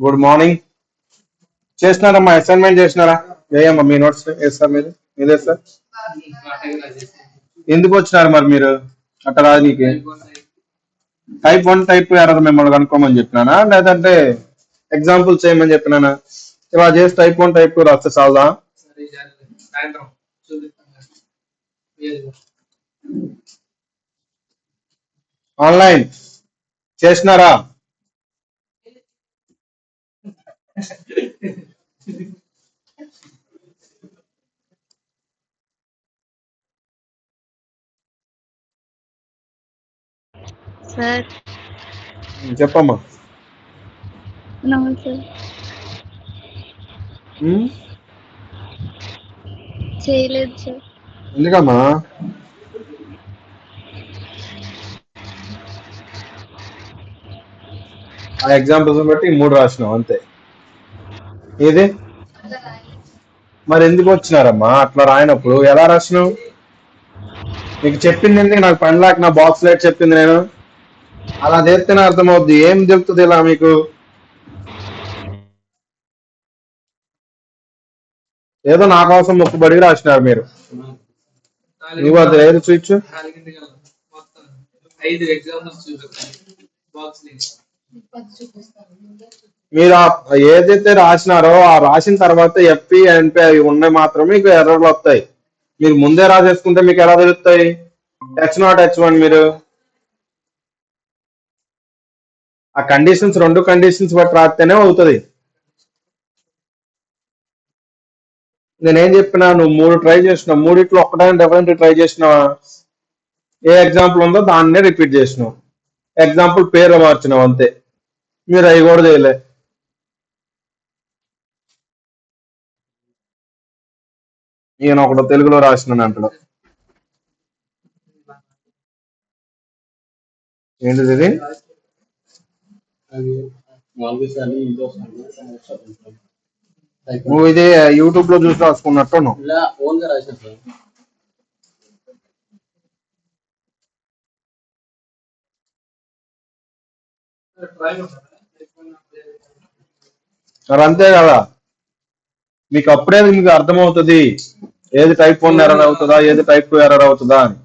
Good morning. చేసినారమ్మా? Assignment చేసినారా? ఏయమ్మా మీ notes వేస్తారు మీరు? మీదే సార్. ఎందుకు వచ్చినారు మరి మీరు అక్కడ రాజనీకి? టైప్ 1 టైప్ 2 మిమ్మల్ని కనుక్కోమని చెప్పినానా, లేదంటే ఎగ్జాంపుల్స్ చేయమని చెప్పినానా? ఇలా చేసి టైప్ 1 టైప్ 2 రాస్తే చాలదా? ఆన్లైన్ చేసినారా? సార్ చెప్పమ్మా. నమస్తే. ఉమ్, చేయలేదు సార్. ఎందుకమ్మా? ఆ ఎగ్జాంపుల్స్ బట్టి 3 రాసినావు అంతే. ఏది మరి ఎందుకు వచ్చినారమ్మా అట్లా రాయనప్పుడు? ఎలా రాసినావు? నీకు చెప్పింది ఎందుకు? నాకు పని లేక నా బాక్స్ లైట్ చెప్పింది నేను అలా చేస్తేనే అర్థమవుద్ది. ఏం చెప్తుంది ఇలా మీకు? ఏదో నా కోసం మొక్కుబడికి రాసినారు మీరు. నువ్వు అది ఏది స్విచ్ మీరు ఏదైతే రాసినారో ఆ రాసిన తర్వాత ఎఫ్పి ఎన్పి అవి ఉన్నాయి మాత్రమే మీకు ఎర్రర్లు వస్తాయి. మీరు ముందే రాసేసుకుంటే మీకు ఎలా తెలుస్తాయి? H0 H1 మీరు ఆ కండిషన్స్ 2 కండిషన్స్ బట్టి రాస్తేనే అవుతుంది. నేనేం చెప్పినా, నువ్వు 3 ట్రై చేసినావు, 3 ఒక్కటైనా డిఫరెంట్ ట్రై చేసినావా? ఏ ఎగ్జాంపుల్ ఉందో దాన్నే రిపీట్ చేసినావు, ఎగ్జాంపుల్ పేరు మార్చినావు అంతే. మీరు అవి కూడా చేయలే. ఈయన ఒకడు తెలుగులో రాసినాను అంటాడు. ఏంటిది ఇది? నువ్వు ఇది యూట్యూబ్ లో చూసి రాసుకున్నట్టు నువ్వు. మరి అంతే కదా, మీకు అప్పుడే మీకు అర్థమవుతుంది ఏది టైప్ 1 ఎర్రర్ అవుతుందా, ఏది టైప్ 2 ఎర్రర్ అవుతుందా అని.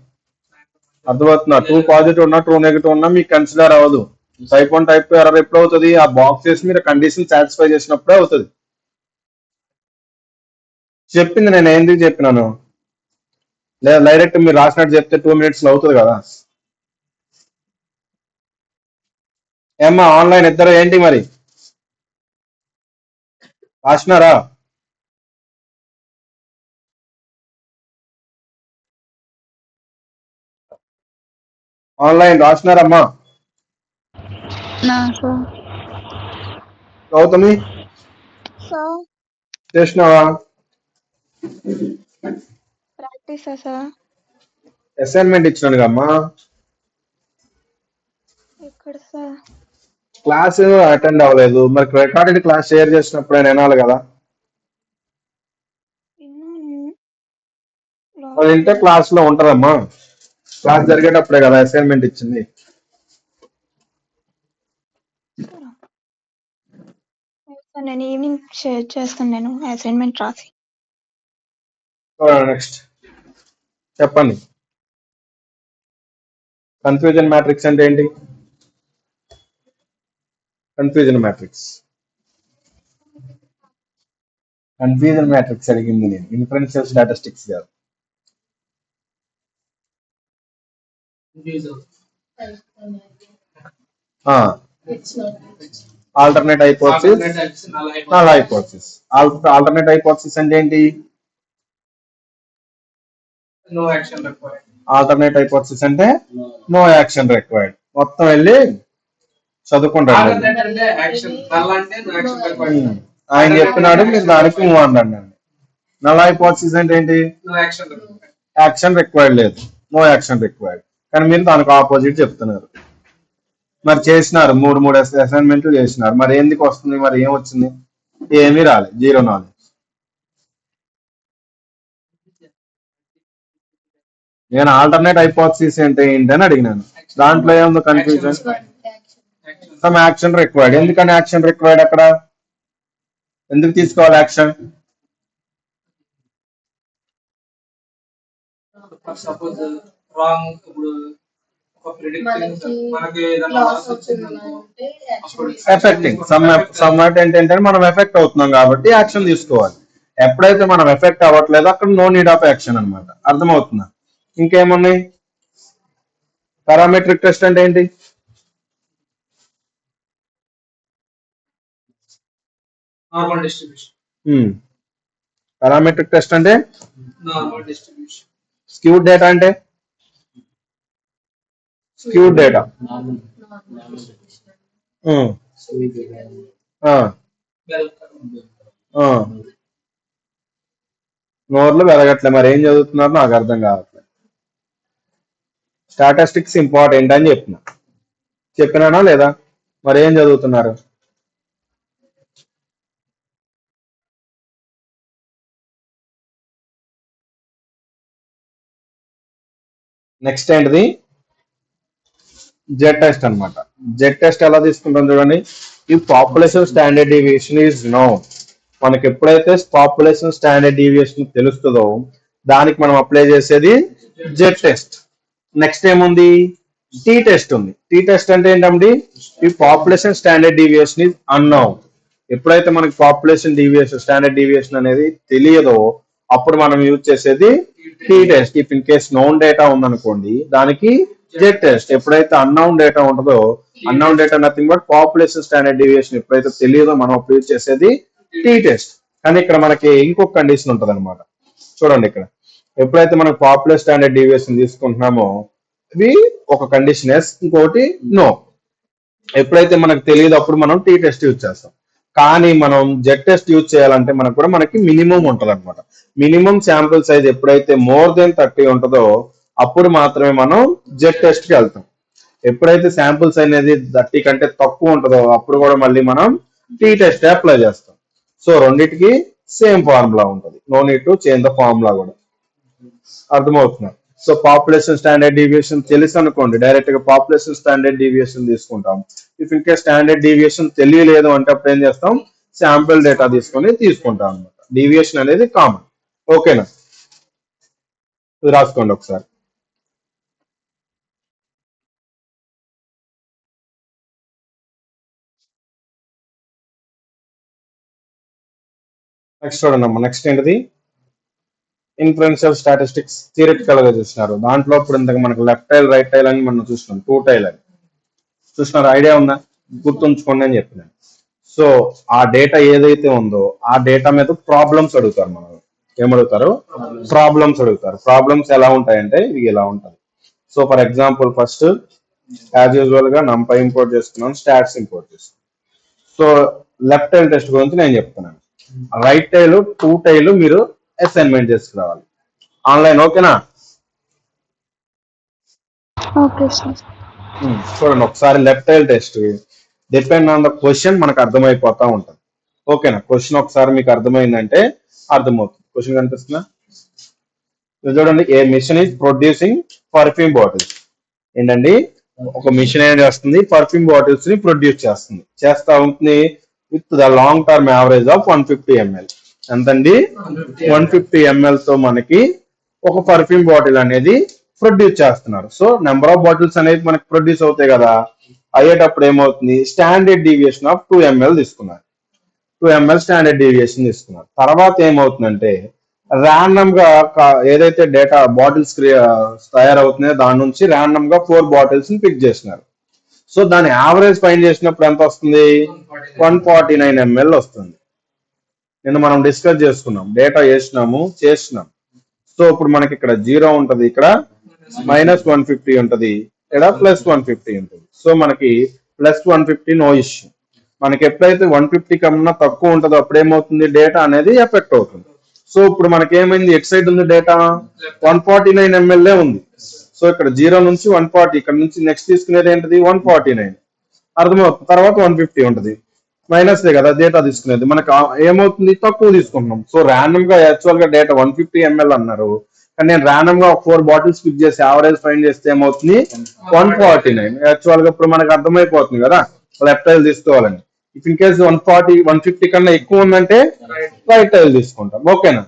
అర్థమవుతుందా? 2 పాజిటివ్ ఉన్నా 2 నెగిటివ్ ఉన్నా మీకు కన్సిడర్ అవ్వదు. టైప్ 1 టైప్ 2 ఎర్రర్ ఎప్పుడు అవుతుంది? ఆ బాక్స్ చేసి మీరు కండిషన్ సాటిస్ఫై చేసినప్పుడే అవుతుంది. చెప్పింది నేను ఎందుకు చెప్పినాను? లేదా డైరెక్ట్ మీరు రాసినట్టు చెప్తే 2 minutes లో అవుతుంది కదా. ఏమ్మా ఆన్లైన్ ఇద్దరు ఏంటి మరి రాసినారా? ఆన్లైన్ రాసినారమ్మా? నాకు గౌతమి సార్ చేసినావా? Practice sir. అసైన్మెంట్ ఇచ్చినాను అమ్మా. ఎక్కడ సార్? క్లాస్ అటెండ్ అవ్వలేదు, మరి రికార్డెడ్ క్లాస్ షేర్ చేసినప్పుడు ఆయన వినాలి కదా. అది వింటే క్లాస్ లో ఉంటదమ్మా. క్లాస్ జరిగేటప్పుడే కదా అసైన్మెంట్ ఇచ్చింది. నేను ఈవినింగ్ షేర్ చేస్తాను నేను అసైన్మెంట్ రాసి. నెక్స్ట్ చెప్పండి. కన్ఫ్యూజన్ మ్యాట్రిక్స్ అంటే ఏంటి? కన్ఫ్యూజన్ మ్యాట్రిక్స్ అడిగింది నేను, ఇన్ఫరెన్షియల్ స్టాటిస్టిక్స్ కాదు. Alternate hypothesis, null hypothesis. Alternate hypothesis అంటే ఏంటి? ఆల్టర్నేట్ హైపోథసిస్ అంటే నో యాక్షన్ రిక్వైర్డ్. మొత్తం వెళ్ళి చదువుకుంటాడు. ఆయన చెప్పినాడు, మీరు దానికి మూవ్ అన్నాడు. నల్ హైపోథసిస్ అంటే ఏంటి? యాక్షన్ రిక్వైర్డ్ లేదు, నో యాక్షన్ రిక్వైర్డ్. కానీ మీరు దానికి ఆపోజిట్ చెప్తున్నారు. మరి చేసినారు 3 అసైన్మెంట్లు చేసినారు, మరి ఎందుకు వస్తుంది? మరి ఏం వచ్చింది? ఏమీ రాలేదు, 0 నాలెడ్జ్. నేను ఆల్టర్నేట్ హైపోథసిస్ అంటే ఏంటని అడిగినాను. దాంట్లో ఏముంది కన్ఫ్యూజన్? Some action required. ఎందుకని యాక్షన్ రిక్వైర్డ్ అక్కడ? ఎందుకు తీసుకోవాలి యాక్షన్? సపోజ్ రాంగ్ ఇప్పుడు ఒక ప్రిడిక్షన్ మనకి ఏదైనా లాస్ వచ్చిందంటే ఎఫెక్టింగ్ సమ్ ఏంటంటే మనం ఎఫెక్ట్ అవుతున్నాం కాబట్టి యాక్షన్ తీసుకోవాలి. ఎప్పుడైతే మనం ఎఫెక్ట్ అవ్వట్లేదో అక్కడ నో నీడ్ ఆఫ్ యాక్షన్ అనమాట. అర్థమవుతుందా? ఇంకేమున్నాయి? పారామెట్రిక్ టెస్ట్ అంటే ఏంటి? Normal distribution. పారామెట్రిక్ టెస్ట్ అంటే నార్మల్ డిస్ట్రిబ్యూషన్. స్క్యూడ్ డేటా అంటే స్క్యూడ్ డేటా. నోర్లు వెలగట్లే, మరి ఏం చదువుతున్నారు నాకు అర్థం కావట్లేదు. స్టాటిస్టిక్స్ ఇంపార్టెంట్ అని చెప్పినానా లేదా? మరి ఏం చదువుతున్నారు? నెక్స్ట్ ఏంటిది? జెడ్ టెస్ట్ అన్నమాట. జెడ్ టెస్ట్ ఎలా తీసుకుంటాం చూడండి. ఈ population standard deviation is known. మనకి ఎప్పుడైతే పాపులేషన్ స్టాండర్డ్ డీవియేషన్ తెలుస్తుందో దానికి మనం అప్లై చేసేది జెడ్ టెస్ట్. నెక్స్ట్ ఏముంది? టీ టెస్ట్ ఉంది. టీ టెస్ట్ అంటే ఏంటండి? ఈ population standard deviation is unknown. ఎప్పుడైతే మనకి పాపులేషన్ డీవియేషన్ స్టాండర్డ్ డీవియేషన్ అనేది తెలియదో అప్పుడు మనం యూజ్ చేసేది T test. If in case known data ఉందనుకోండి దానికి జెడ్ టెస్ట్. ఎప్పుడైతే అన్నౌన్ డేటా ఉంటుందో, unknown data nothing but population standard deviation ఎప్పుడైతే తెలియదో మనం యూజ్ చేసేది టీ టెస్ట్. కానీ ఇక్కడ మనకి ఇంకొక కండిషన్ ఉంటుంది అనమాట. చూడండి ఇక్కడ ఎప్పుడైతే మనం పాపులేషన్ స్టాండర్డ్ డీవియేషన్ తీసుకుంటున్నామో ఇది ఒక కండిషన్ ఎస్, ఇంకోటి నో. ఎప్పుడైతే మనకు తెలియదు అప్పుడు మనం టీ టెస్ట్ యూజ్ చేస్తాం. కానీ మనం జెడ్ టెస్ట్ యూజ్ చేయాలంటే మనకు కూడా మనకి మినిమం ఉంటుంది అనమాట. మినిమం శాంపుల్ సైజ్ ఎప్పుడైతే మోర్ దెన్ 30 ఉంటుందో అప్పుడు మాత్రమే మనం జెడ్ టెస్ట్ కి వెళ్తాం. ఎప్పుడైతే శాంపుల్స్ అనేది 30 కంటే తక్కువ ఉంటుందో అప్పుడు కూడా మళ్ళీ మనం టీ టెస్ట్ అప్లై చేస్తాం. సో రెండింటికి సేమ్ ఫార్ములా ఉంటుంది. No need to change the formula కూడా. అర్థమవుతున్నారు? సో పాపులేషన్ స్టాండర్డ్ డీవియేషన్ తెలుసు అనుకోండి, డైరెక్ట్ గా పాపులేషన్ స్టాండర్డ్ డీవియేషన్ తీసుకుంటాం. ఇఫ్ ఇంకా స్టాండర్డ్ డీవియేషన్ తెలియలేదు అంటే అప్పుడు ఏం చేస్తాం? శాంపుల్ డేటా తీసుకుంటాం అనమాట. డీవియేషన్ అనేది కామన్. ఓకేనా? ఇది రాసుకోండి ఒకసారి. నెక్స్ట్ చూడండి అమ్మా. నెక్స్ట్ ఏంటిది? ఇన్ఫ్లుయెన్షియల్ స్టాటిస్టిక్స్ థియరిటికల్ గా చూసినారు. దాంట్లో ఇప్పుడు ఇంతకు మనకు లెఫ్ట్ టైల్ రైట్ టైల్ అని మనం చూసినాం, టూ టైల్ అని చూసినారు. ఐడియా ఉందా? గుర్తుంచుకోండి అని చెప్పినాను. సో ఆ డేటా ఏదైతే ఉందో ఆ డేటా మీద ప్రాబ్లమ్స్ అడుగుతారు. మనం ఏమడుగుతారు? ప్రాబ్లమ్స్ అడుగుతారు. ప్రాబ్లమ్స్ ఎలా ఉంటాయంటే ఇది ఎలా ఉంటుంది. So for example first as usual గా నంపై ఇంపోర్ట్ చేసుకున్నాను, స్టాట్స్ ఇంపోర్ట్ చేసుకున్నాను. సో లెఫ్ట్ టైల్ టెస్ట్ గురించి నేను చెప్తున్నాను. రైట్ టైల్ టూ టైల్ మీరు అసైన్మెంట్ చేసుకురావాలి ఆన్లైన్. ఓకేనా? Okay sir. చూడండి ఒకసారి left tile test depend on the question మనకు అర్థమైపోతా ఉంటుంది. ఓకేనా? క్వశ్చన్ ఒకసారి మీకు అర్థమైందంటే అర్థమవుతుంది. క్వశ్చన్ కనిపిస్తుందా? చూడండి, a machine is producing perfume bottles. ఏంటండి? ఒక మిషన్ ఏం చేస్తుంది? పర్ఫ్యూమ్ బాటిల్స్ ని ప్రొడ్యూస్ చేస్తా ఉంటుంది with the long term average of 150 ml. ఎంతండి? 150 ml తో మనకి ఒక పర్ఫ్యూమ్ బాటిల్ అనేది ప్రొడ్యూస్ చేస్తున్నారు. సో నెంబర్ ఆఫ్ బాటిల్స్ అనేది మనకి ప్రొడ్యూస్ అవుతాయి కదా. అయ్యేటప్పుడు ఏమవుతుంది? స్టాండర్డ్ డీవియేషన్ ఆఫ్ 2 ml తీసుకున్నారు. 2 ml స్టాండర్డ్ డీవియేషన్ తీసుకున్నారు. తర్వాత ఏమవుతుందంటే ర్యాండమ్ గా ఏదైతే డేటా బాటిల్స్ తయారవుతున్నాయో దాని నుంచి ర్యాండమ్ గా 4 బాటిల్స్ ని పిక్ చేసినారు. సో దాని యావరేజ్ ఫైండ్ చేసినప్పుడు ఎంత వస్తుంది? 149 ml వస్తుంది. నిన్న మనం డిస్కస్ చేసుకున్నాం, డేటా చేసినాం. సో ఇప్పుడు మనకి ఇక్కడ 0 ఉంటది, ఇక్కడ -150 ఉంటది, ఇక్కడ +150 ఉంటుంది. సో మనకి +150 నో ఇష్యూ. మనకి ఎప్పుడైతే 150 కన్నా తక్కువ ఉంటుందో అప్పుడు ఏమవుతుంది? డేటా అనేది ఎఫెక్ట్ అవుతుంది. సో ఇప్పుడు మనకి ఏమైంది? ఎట్ సైడ్ ఉంది డేటా? 149 ml ఉంది. సో ఇక్కడ 0 నుంచి 140, ఇక్కడ నుంచి నెక్స్ట్ తీసుకునేది ఏంటిది? 149. అర్థమవుతుంది. తర్వాత 150 ఉంటుంది, మైనస్ కదా డేటా తీసుకునేది. మనకు ఏమవుతుంది? తక్కువ తీసుకుంటున్నాం. సో ర్యాండమ్ గా యాక్చువల్ గా డేటా 150 ml అన్నారు, కానీ నేను ర్యాండమ్ గా 4 బాటిల్స్ పిక్ చేసి యావరేజ్ ఫైండ్ చేస్తే ఏమవుతుంది 149. యాక్చువల్ గా ఇప్పుడు మనకు అర్థమైపోతుంది కదా లెఫ్ట్ టైల్ తీసుకోవాలని. ఇఫ్ ఇన్ కేసు 140 150 కన్నా ఎక్కువ ఉందంటే రైట్ టైల్ తీసుకుంటాం. ఓకేనా?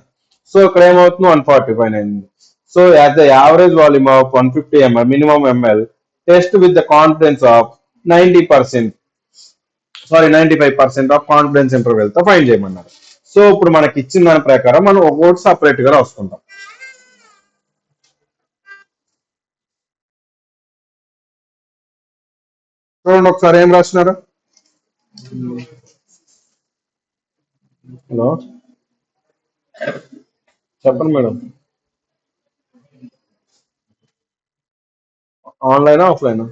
సో ఇక్కడ ఏమవుతుంది 145 అయింది. So at the average volume of 150 ml minimum ml test with the confidence of 90%, sorry 95% of confidence interval తో ఫైండ్ చేయమన్నారు. సో ఇప్పుడు మనకి ఇచ్చిన దాని ప్రకారం మనం ఒక్కొక్కటి సపరేట్ గా రాసుకుంటాం. చూడండి ఒకసారి ఏం రాసినారు. హలో చెప్పండి మేడం. ఆన్లైనా ఆఫ్లైనా?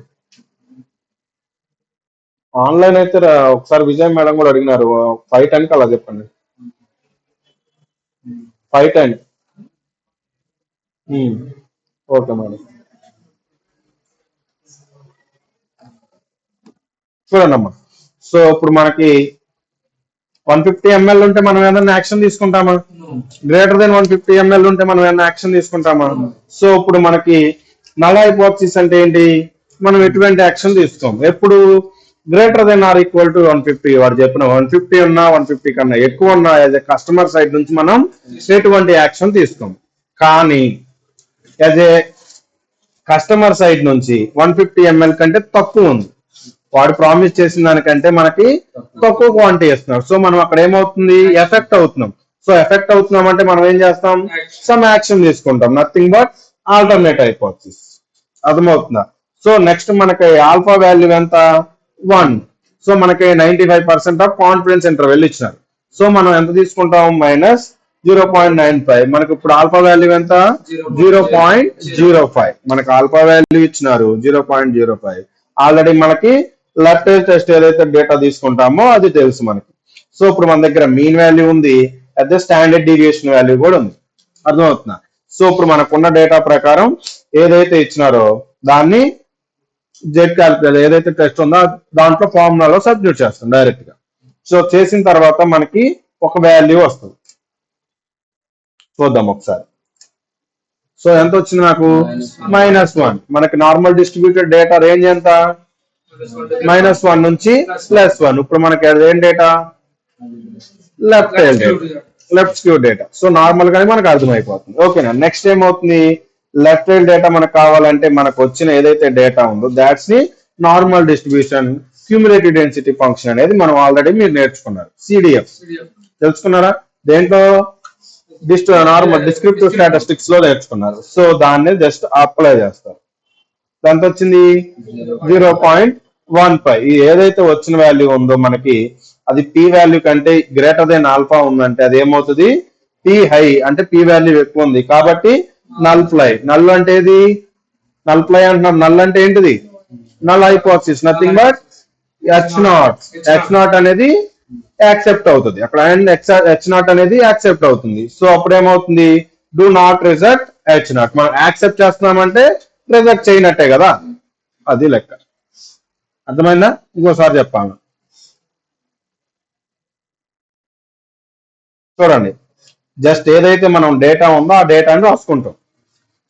ఆన్లైన్ అయితే ఒకసారి విజయ్ మేడం కూడా అడిగినారు 5:10 అలా చెప్పండి. 5:10. Okay madam. చూడండి అమ్మా. సో ఇప్పుడు మనకి 150 ml ఉంటే మనం ఏదైనా యాక్షన్ తీసుకుంటామా? గ్రేటర్ దెన్ 150 ml ఉంటే మనం ఏదైనా యాక్షన్ తీసుకుంటామా? సో ఇప్పుడు మనకి నల్ హైపోథిసిస్ అంటే ఏంటి? మనం ఎటువంటి యాక్షన్ తీసుకోం. ఎప్పుడు greater than or equal to 150. వాడు చెప్పిన 150 ఉన్నా 150 కన్నా ఎక్కువ ఉన్నా యాజ్ ఎ కస్టమర్ సైడ్ నుంచి మనం ఎటువంటి యాక్షన్ తీసుకోం. కానీ యాజ్ ఏ కస్టమర్ సైడ్ నుంచి 150 ml కంటే తక్కువ ఉంది, వాడు ప్రామిస్ చేసిన దానికంటే మనకి తక్కువ క్వాంటిటీ ఇస్తున్నారు. సో మనం అక్కడ ఏమవుతుంది ఎఫెక్ట్ అవుతున్నాం. సో ఎఫెక్ట్ అవుతున్నాం అంటే మనం ఏం చేస్తాం సమ్ యాక్షన్ తీసుకుంటాం. Nothing but alternate hypothesis. అర్థమవుతుందా? సో నెక్స్ట్ మనకి ఆల్ఫా వాల్యూ ఎంత 1. సో మనకి 95% ఆఫ్ కాన్ఫిడెన్స్ ఇంటర్వెల్ ఇచ్చినారు. సో మనం ఎంత తీసుకుంటాం -0.95. మనకి ఇప్పుడు ఆల్ఫా వాల్యూ ఎంత 0.05. మనకి ఆల్ఫా వాల్యూ ఇచ్చినారు 0.05. ఆల్రెడీ మనకి లెఫ్ట్ టెస్ట్ ఏదైతే డేటా తీసుకుంటామో అది తెలుసు మనకి. సో ఇప్పుడు మన దగ్గర మీన్ వాల్యూ ఉంది, అదే స్టాండర్డ్ డీవియేషన్ వాల్యూ కూడా ఉంది. అర్థమవుతుందా? సో ఇప్పుడు మనకున్న డేటా ప్రకారం ఏదైతే ఇచ్చినారో దాన్ని జెడ్ క్యాల్కులేటర్ ఏదైతే టెస్ట్ ఉందో దాంట్లో ఫార్ములాలో సబ్స్టిట్యూట్ చేస్తాం డైరెక్ట్ గా. సో చేసిన తర్వాత మనకి ఒక వాల్యూ వస్తుంది. చూద్దాం ఒకసారి. సో ఎంత వచ్చింది నాకు -1. మనకి నార్మల్ డిస్ట్రిబ్యూటెడ్ డేటా రేంజ్ ఎంత -1 నుంచి +1. ఇప్పుడు మనకి ఏం data left skew data. So normal గానే మనకు అర్థమైపోతుంది. ఓకేనా? నెక్స్ట్ ఏమవుతుంది లెఫ్ట్ హ్యాండ్ డేటా మనకు కావాలంటే మనకు వచ్చిన ఏదైతే డేటా ఉందో దాట్స్ ని normal distribution cumulative density function అనేది మనం ఆల్రెడీ మీరు నేర్చుకున్నారు. సిడిఎఫ్ తెలుసుకున్నారా? దేంట్లో నార్మల్ డిస్క్రిప్టివ్ స్టాటిస్టిక్స్ లో నేర్చుకున్నారు. సో దాన్ని జస్ట్ అప్లై చేస్తారు. దాంతో వచ్చింది 0.15. ఈ ఏదైతే వచ్చిన వాల్యూ ఉందో మనకి అది పి వాల్యూ కంటే గ్రేటర్ దెన్ ఆల్ఫా ఉందంటే అది ఏమవుతుంది పి హై, అంటే పి వాల్యూ ఎక్కువ ఉంది కాబట్టి నల్ ఫ్లై. నల్ అంటే ఏది నల్ ఫ్లై అంటున్నాం. నల్ అంటే ఏంటిది null hypothesis, nothing but H0 అనేది యాక్సెప్ట్ అవుతుంది అక్కడ, అండ్ H0 అనేది యాక్సెప్ట్ అవుతుంది. సో అప్పుడు ఏమవుతుంది డూ నాట్ రిజెక్ట్ H0. మనం యాక్సెప్ట్ చేస్తున్నామంటే రిజెక్ట్ చేయనట్టే కదా, అది లెక్క. అర్థమైందా? ఇంకోసారి చెప్పాను చూడండి. జస్ట్ ఏదైతే మనం డేటా ఉందో ఆ డేటాని రాసుకుంటాం.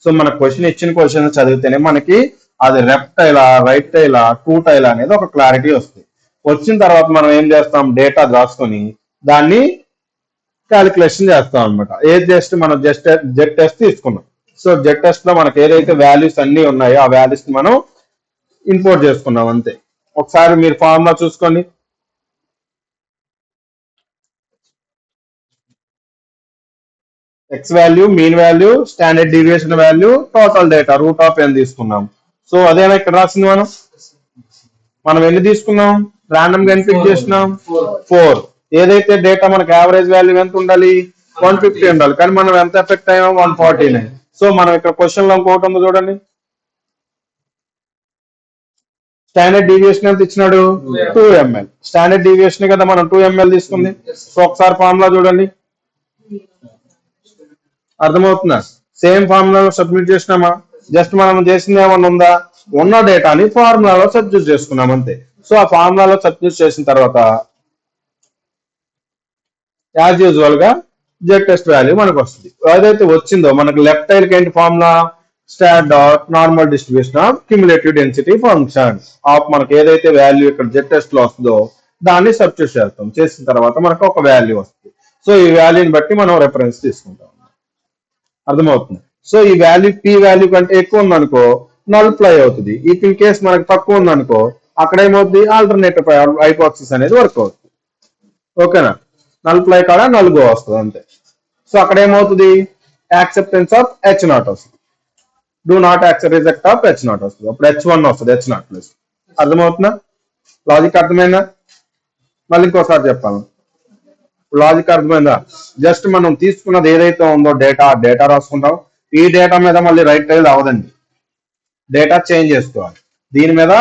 సో మన క్వశ్చన్ ఇచ్చిన క్వశ్చన్ చదివితేనే మనకి అది లెఫ్ట్ టైలా రైట్ టైలా టూ టైలా అనేది ఒక క్లారిటీ వస్తుంది. వచ్చిన తర్వాత మనం ఏం చేస్తాం డేటా రాసుకొని దాన్ని క్యాలిక్యులేషన్ చేస్తాం అనమాట. ఏది జస్ట్ మనం జెడ్ టెస్ట్ తీసుకున్నాం. సో జెడ్ టెస్ట్ లో మనకి ఏదైతే వాల్యూస్ అన్ని ఉన్నాయో ఆ వాల్యూస్ ని మనం ఇంపోర్ట్ చేసుకున్నాం అంతే. ఒకసారి మీరు ఫార్ములా చూసుకోండి. X value, mean value, standard deviation value, total data √n తీసుకున్నాం. సో అదేనా ఇక్కడ రాసింది. మనం ఎన్ని తీసుకున్నాం ర్యాండమ్ గా ఎన్ని పిక్ చేసినాం 4. ఏదైతే డేటా మనకి యావరేజ్ వాల్యూ ఎంత ఉండాలి 150 ఉండాలి, కానీ మనం ఎంత ఎఫెక్ట్ అయ్యాం 149. సో మనం ఇక్కడ క్వశ్చన్ లో ఇంకోటి ఉందో చూడండి. స్టాండర్డ్ డీవియేషన్ ఎంత ఇచ్చినాడు 2 ml. స్టాండర్డ్ డీవియేషన్ కదా మనం 2 ml తీసుకుంది. సో ఒకసారి ఫార్ములా చూడండి, అర్థమవుతుందా? సేమ్ ఫార్ములాలో సబ్మిట్ చేసినామా? జస్ట్ మనం చేసింది ఏమన్నా ఉందా? ఉన్న డేటాని ఫార్ములాలో సబ్స్టిట్యూట్ చేసుకున్నాం అంతే. సో ఆ ఫార్ములాలో సబ్స్టిట్యూట్ చేసిన తర్వాత యాజ్ యూజువల్ గా జెడ్ టెస్ట్ వాల్యూ మనకు వస్తుంది. ఏదైతే వచ్చిందో మనకు లెఫ్ట్ టైల్కి ఏంటి formula, start dot normal distribution of cumulative density function of మనకి ఏదైతే వాల్యూ ఇక్కడ జెడ్ టెస్ట్ లో వస్తుందో దాన్ని సబ్స్టిట్యూట్ చేస్తాం. చేసిన తర్వాత మనకు ఒక వాల్యూ వస్తుంది. సో ఈ వాల్యూని బట్టి మనం రెఫరెన్స్ తీసుకుంటాం. అర్థమవుతుంది. సో ఈ వాల్యూ పి వాల్యూ కంటే ఎక్కువ ఉందనుకో నల్ప్లై అవుతుంది. ఇఫ్ ఇన్ కేస్ మనకు తక్కువ ఉందనుకో అక్కడ ఏమవుతుంది, ఆల్టర్నేటివ్ హైపోథసిస్ అనేది వర్క్ అవుతుంది. ఓకేనా, నల్ప్లై కాడ నల్గో వస్తుంది అంతే. సో అక్కడ ఏమవుతుంది, యాక్సెప్టెన్స్ ఆఫ్ హెచ్ నాట్ వస్తుంది. Do not accept reject of H not వస్తుంది. అప్పుడు H1 వస్తుంది, హెచ్ నాట్ ప్లస్. అర్థమవుతుందా, లాజిక్ అర్థమైందా? మళ్ళీ ఇంకోసారి చెప్పాను, లాజిక్ అర్థమైందా? జస్ట్ మనం తీసుకున్నది ఏదైతే ఉందో డేటా రాసుకుంటాం. ఈ డేటా మీద మళ్ళీ రైట్ టైల్ అవ్వదండి, డేటా చేంజ్ చేసుకోవాలి. దీని మీద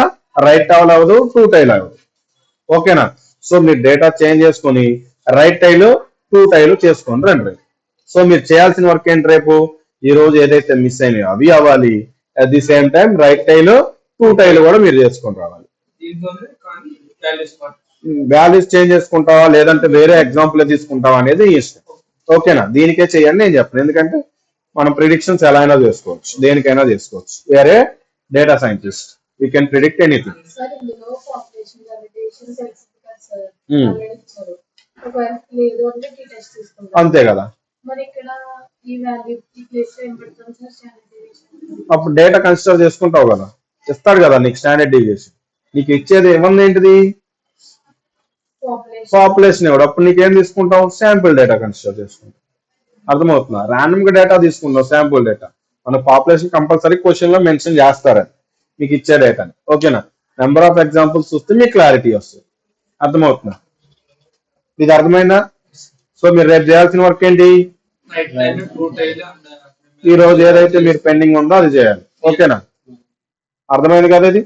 రైట్ టైల్ అవ్వదు, టూ టైల్ అవ్వదు. ఓకేనా, సో మీరు డేటా చేంజ్ చేసుకొని రైట్ టైల్ టూ టైల్ చేసుకోండి రండి. సో మీరు చేయాల్సిన వర్క్ ఏంటి, రేపు ఈ రోజు ఏదైతే మిస్ అయినాయో అవి అవ్వాలి. At the same time right tile to tile కూడా మీరు చేసుకొని రావాలి. దీంతోనే కానీ వాల్యూస్ వాల్యూస్ చేంజ్ చేసుకుంటావా లేదంటే వేరే ఎగ్జాంపుల్ తీసుకుంటావా అనేది ఇష్టం. ఓకేనా, దీనికే చేయండి నేను చెప్పను, ఎందుకంటే మనం ప్రిడిక్షన్స్ ఎలా అయినా చేసుకోవచ్చు, దేనికైనా చేసుకోవచ్చు. వేరే data scientist you can predict anything. Sir ఇందులో పాపులేషన్ లిమిటేషన్ తెలిసింది కదా సార్, ఆల్రెడీ ఇచ్చారు. ఒకవేళ లేదు అంటే టీ టెస్ట్ తీసుకుంటాం అంతే కదా. మరి ఇక్కడ ఈ వాల్యూ ఈ ప్లేస్ లో ఏం పెడతాం సార్, స్టాండర్డ్ డీవియేషన్? అప్పుడు డేటా కన్సిడర్ చేసుకుంటావు కదా, ఇస్తాడు కదా నీకు స్టాండర్డ్ డీవియేషన్. నీకు ఇచ్చేది ఏమన్నా ఏంటిది, పాపులేషన్ ఇవ్వడు. అప్పుడు నీకేం తీసుకుంటావు, శాంపుల్ డేటా కన్సిడర్ చేసుకుంటావు. అర్థమవుతుందా, ర్యాండమ్ గా డేటా తీసుకుంటావు, శాంపుల్ డేటా. మన పాపులేషన్ కంపల్సరీ క్వశ్చన్ లో మెన్షన్ చేస్తారని మీకు ఇచ్చే డేటాని. ఓకేనా, నెంబర్ ఆఫ్ ఎగ్జాంపుల్స్ చూస్తే మీకు క్లారిటీ వస్తుంది. అర్థమవుతుందా, ఇది అర్థమైందా? సో మీరు రేపు చేయాల్సిన వర్క్ ఏంటి, రైట్ టైల్ టూ టైల్ ఈ రోజు ఏదైతే మీరు పెండింగ్ ఉందో అది చేయాలి. ఓకేనా, అర్థమైంది కదా ఇది?